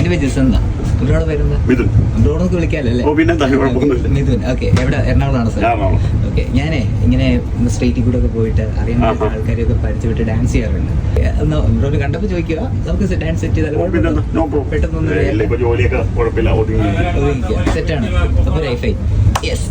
എന്റെ പേര് ജിസൻ. ഇവരോട് പേരെന്താ? ഇവരോടൊക്കെ വിളിക്കാല്ലേ? മിഥുൻ. ഓക്കെ. എവിടെ? എറണാകുളമാണ് സാർ. ഓക്കെ. ഞാനേ ഇങ്ങനെ സ്ട്രീറ്റിൽ കൂടെ ഒക്കെ പോയിട്ട് അറിയാൻ ആൾക്കാരെയൊക്കെ പരിചയപ്പെട്ട് ഡാൻസ് ചെയ്യാറുണ്ട്. ഇവരോട് കണ്ടപ്പോ ചോദിക്കുക, നമുക്ക് ഡാൻസ് സെറ്റ് ചെയ്താൽ പെട്ടെന്നൊന്നും സെറ്റാണ്. അപ്പൊ ലൈഫായി. യെസ്.